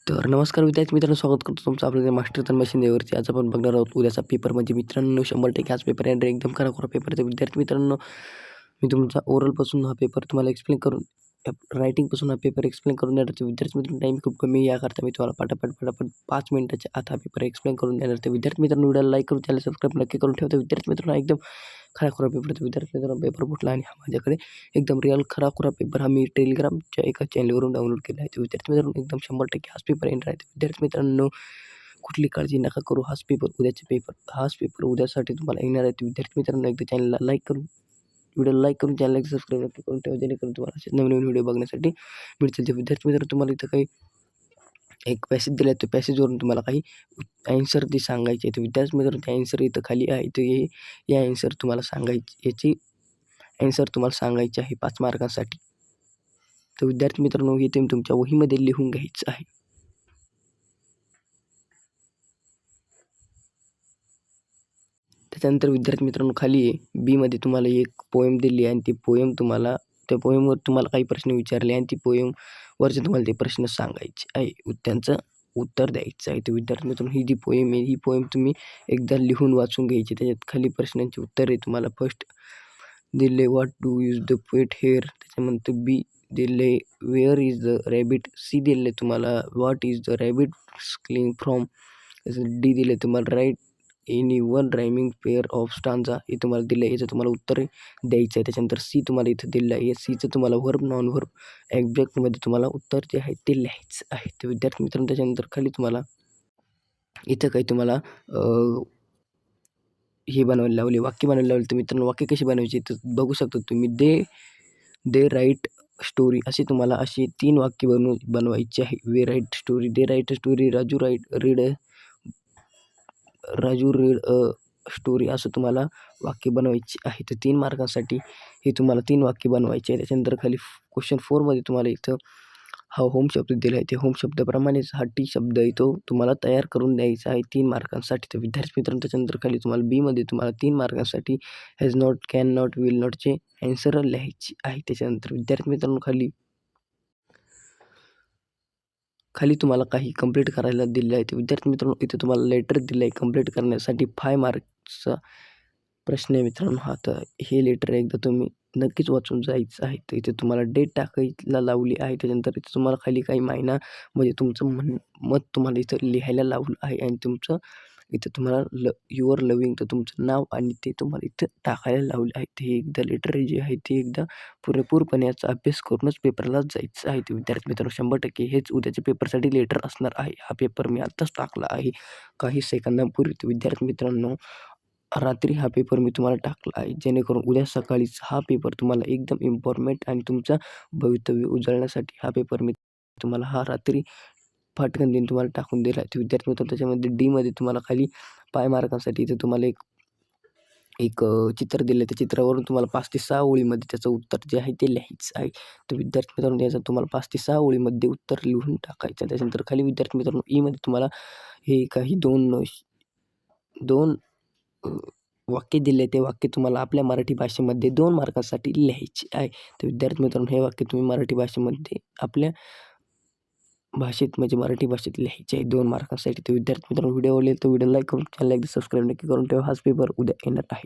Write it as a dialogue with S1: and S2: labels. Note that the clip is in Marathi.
S1: तर नमस्कार विद्यार्थी मित्रांनो, स्वागत करतो तुमचं आपल्या मास्टर तन्मय शिंदेवरती. आज आपण बघणार आहोत उद्याचा पेपर. म्हणजे मित्रांनो 100% हाच पेपर आहे. एकदम खरा पेपर आहे. विद्यार्थी मित्रांनो, मी तुमचा ओरलपासून हा पेपर तुम्हाला एक्सप्लेन करून रायटिंगपासून हा पेपर एक्सप्लेन करून देणार. तर विद्यार्थी मित्रांनो, टाईम खूप कमी आहे, याकरता मी तुम्हाला पटापट 5 मिनिटाच्या आत हा पेपर एक्सप्लेन करून देणार. तर विद्यार्थी मित्रांनो, व्हिडिओला लाईक करून चॅनल सबस्क्राईब नक्की करून ठेवतो. विद्यार्थी मित्रांनो, एकदम खरा पेपर. तर विद्यार्थी मित्रांनो, पेपर कुठला आणि हा माझ्याकडे एकदम रिअल खरा पेपर हा मी टेलिग्रामच्या एका चॅनलवरून डाउनलोड केला आहे. तर विद्यार्थी मित्रांनो, एकदम 100% हाच पेपर येणार आहे. विद्यार्थी मित्रांनो, कुठली काळजी नका करू. उद्याचे पेपर हाच पेपर उद्यासाठी तुम्हाला येणार आहे. विद्यार्थी मित्रांनो, एकदा चॅनलला लाईक करून व्हिडिओला लाईक करून चॅनलला सबस्क्राईब नक्की करून ठेवा, जेणेकरून तुम्हाला असे नवीन व्हिडिओ बघण्यासाठी मिळतील. तर विद्यार्थी मित्रांनो, तुम्हाला इथं काही एक पॅसेज दिला आहे. त्या पॅसेजवरून तुम्हाला काही ॲन्सर ती सांगायची आहे. तर विद्यार्थी मित्रांनो, त्या ॲन्सर इथं खाली आहे. तर या ॲन्सर तुम्हाला सांगायची, याची ॲन्सर तुम्हाला सांगायची आहे 5 मार्कांसाठी. तर विद्यार्थी मित्रांनो, हे तुम्ही तुमच्या वहीमध्ये लिहून घ्यायचं आहे. त्याच्यानंतर विद्यार्थी मित्रांनो, खाली बीमध्ये तुम्हाला एक पोएम दिली आहे आणि ती पोएम तुम्हाला त्या पोएमवर तुम्हाला काही प्रश्न विचारले आणि ती पोएमवरचे तुम्हाला ते प्रश्न सांगायचे आहे, त्यांचं उत्तर द्यायचं आहे. तर विद्यार्थी मित्रांनो, ही जी पोएम आहे, ही पोएम तुम्ही एकदा लिहून वाचून घ्यायची. त्याच्यात खाली प्रश्नांची उत्तरे तुम्हाला फर्स्ट दिले, what do use the poet here. त्याच्यानंतर बी दिले, where is the rabbit. C दिले तुम्हाला, what is the rabbit scuttling from. D दिले तुम्हाला, write any one rhyming pair of stanza. हे तुम्हाला दिलं आहे, याचं तुम्हाला उत्तर द्यायचं आहे. त्याच्यानंतर सी तुम्हाला इथं दिलं आहे. सीचं तुम्हाला व्हर्ब, नॉन व्हर्ब, एक्झॅक्टमध्ये तुम्हाला उत्तर जे आहे ते लिहायचं आहे. तर विद्यार्थी मित्रांनो, त्याच्यानंतर खाली तुम्हाला इथं काही तुम्हाला हे बनवायला लावले, वाक्य बनवायला लावले. तर मित्रांनो, वाक्य कशी बनवायची तर बघू शकता तुम्ही. दे राईट स्टोरी, अशी तुम्हाला अशी 3 वाक्य बनवायची आहे. We write story, they write story, Raju read a story, असं तुम्हाला वाक्य बनवायची आहे. तर 3 मार्कांसाठी हे तुम्हाला 3 वाक्य बनवायचे आहे. त्याच्यानंतर खाली क्वेश्चन 4मध्ये तुम्हाला इथं हा होम शब्द दिला आहे. ते होम शब्दाप्रमाणेच हा टी शब्द आहे, तो तुम्हाला तयार करून द्यायचा आहे 3 मार्कांसाठी. तर विद्यार्थी मित्रांनो, त्याच्यानंतर खाली तुम्हाला बीमध्ये तुम्हाला 3 मार्कांसाठी has not, can not, will नॉटचे ॲन्सर लिहायची आहे. त्याच्यानंतर विद्यार्थी मित्रांनो, खाली तुम्हाला काही कंप्लीट करायला दिले आहे. तर विद्यार्थी मित्रांनो, इथे तुम्हाला लेटर दिलं आहे कंप्लीट करण्यासाठी 5 मार्क्सचा प्रश्न आहे मित्रांनो हा. तर हे लेटर एकदा तुम्ही नक्कीच वाचून जायचं आहे. तर इथे तुम्हाला डेट टाकायला लावली आहे. त्याच्यानंतर इथे तुम्हाला खाली काही महिना म्हणजे तुमचं मत तुम्हाला इथं लिहायला लावलं आहे आणि तुमचं इथं तुम्हाला युअर लव्हिंग, तर तुमचं नाव आणि ते तुम्हाला इथं टाकायला लावलं आहे. ते एकदा लेटर जे आहे ते एकदा पुरेपूरपणे याचा अभ्यास करूनच पेपरला जायचं आहे. ते विद्यार्थी मित्रांनो, 100% हेच उद्याच्या पेपरसाठी लेटर असणार आहे. हा पेपर मी आत्ताच टाकला आहे काही सेकंदांपूर्वी. तर विद्यार्थी मित्रांनो, रात्री हा पेपर मी तुम्हाला टाकला आहे, जेणेकरून उद्या सकाळीच हा पेपर तुम्हाला एकदम इम्पॉर्टंट आणि तुमचं भवितव्य उजळण्यासाठी हा पेपर मी तुम्हाला हा रात्री फाटकन दिन तुम्हाला टाकून दिला आहे. तर विद्यार्थी मित्रांनो, त्याच्यामध्ये डीमध्ये तुम्हाला खाली 5 मार्कांसाठी इथे तुम्हाला एक एक चित्र दिलं आहे. त्या चित्रावरून तुम्हाला 5 ते 6 ओळीमध्ये त्याचं उत्तर जे आहे ते लिहायचं आहे. तर विद्यार्थी मित्रांनो, याचं तुम्हाला 5 ते 6 ओळीमध्ये उत्तर लिहून टाकायचं. त्याच्यानंतर खाली विद्यार्थी मित्रांनो, ईमध्ये तुम्हाला हे काही 2 वाक्य दिले. ते वाक्य तुम्हाला आपल्या मराठी भाषेमध्ये 2 मार्कासाठी लिहायचे आहे. तर विद्यार्थी मित्रांनो, हे वाक्य तुम्ही मराठी भाषेमध्ये आपल्या भाषेत म्हणजे मराठी भाषेत लिहायचे आहे 2 मार्कांसाठी. तर विद्यार्थी मित्रांनो, व्हिडिओ आवडले तर व्हिडिओ लाईक करून चॅनलला एकदा सबस्क्राईब नक्की करून ठेवा. हाच पेपर उद्या येणार आहे.